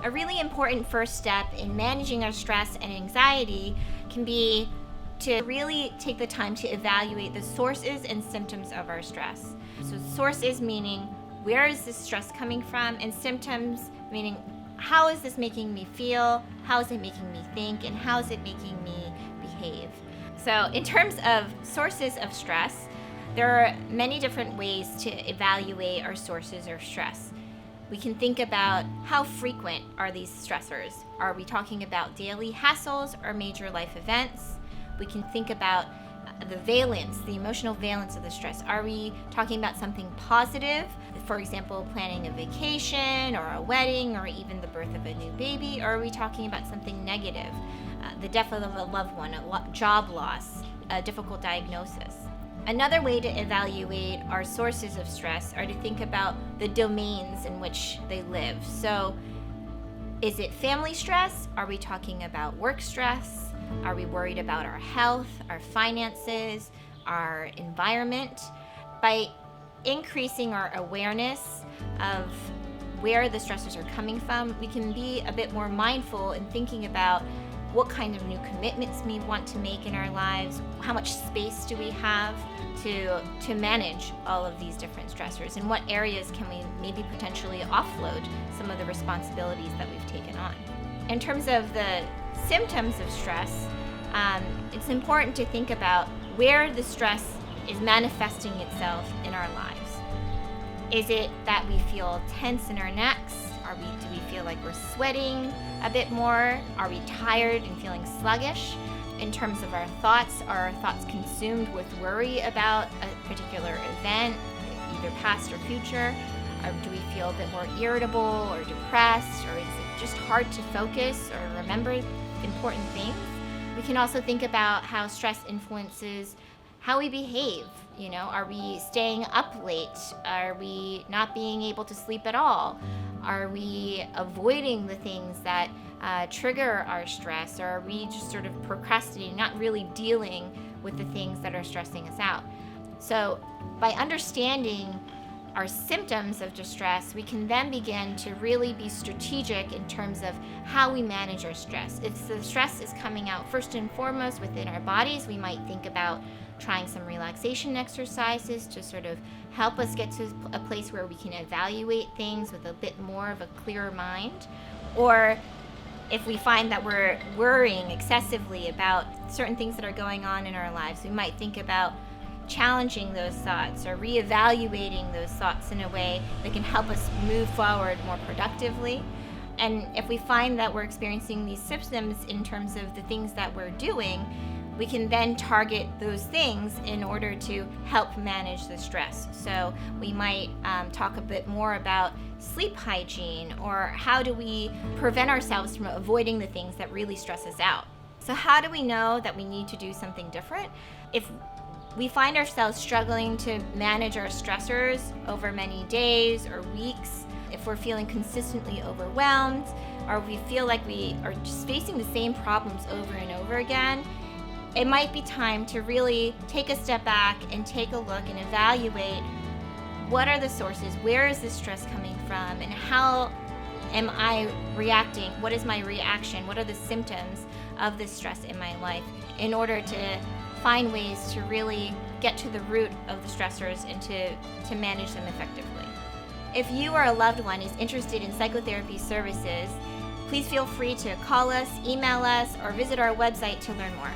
A really important first step in managing our stress and anxiety can be to really take the time to evaluate the sources and symptoms of our stress. So sources meaning where is this stress coming from, and symptoms meaning how is this making me feel, how is it making me think, and how is it making me behave. So in terms of sources of stress, there are many different ways to evaluate our sources of stress. We can think about how frequent are these stressors. Are we talking about daily hassles or major life events? We can think about the valence, the emotional valence of the stress. Are we talking about something positive? For example, planning a vacation or a wedding or even the birth of a new baby? Or are we talking about something negative? The death of a loved one, a job loss, a difficult diagnosis. Another way to evaluate our sources of stress are to think about the domains in which they live. So, is it family stress? Are we talking about work stress? Are we worried about our health, our finances, our environment? By increasing our awareness of where the stressors are coming from, we can be a bit more mindful in thinking about what kind of new commitments we want to make in our lives, how much space do we have to manage all of these different stressors, and what areas can we maybe potentially offload some of the responsibilities that we've taken on. In terms of the symptoms of stress, it's important to think about where the stress is manifesting itself in our lives. Is it that we feel tense in our necks? Do we feel like we're sweating a bit more? Are we tired and feeling sluggish? In terms of our thoughts, are our thoughts consumed with worry about a particular event, either past or future? Or do we feel a bit more irritable or depressed? Or is it just hard to focus or remember important things? We can also think about how stress influences how we behave. Are we staying up late? Are we not being able to sleep at all? Are we avoiding the things that trigger our stress? Or are we just sort of procrastinating, not really dealing with the things that are stressing us out? So by understanding our symptoms of distress, we can then begin to really be strategic in terms of how we manage our stress. If the stress is coming out first and foremost within our bodies, we might think about trying some relaxation exercises to sort of help us get to a place where we can evaluate things with a bit more of a clearer mind. Or if we find that we're worrying excessively about certain things that are going on in our lives, we might think about challenging those thoughts or reevaluating those thoughts in a way that can help us move forward more productively. And if we find that we're experiencing these symptoms in terms of the things that we're doing, we can then target those things in order to help manage the stress. So we might talk a bit more about sleep hygiene, or how do we prevent ourselves from avoiding the things that really stress us out. So how do we know that we need to do something different? If we find ourselves struggling to manage our stressors over many days or weeks, if we're feeling consistently overwhelmed, or we feel like we are just facing the same problems over and over again, it might be time to really take a step back and take a look and evaluate what are the sources, where is this stress coming from, and how am I reacting? What is my reaction? What are the symptoms of this stress in my life, in order to find ways to really get to the root of the stressors and to manage them effectively. If you or a loved one is interested in psychotherapy services, please feel free to call us, email us, or visit our website to learn more.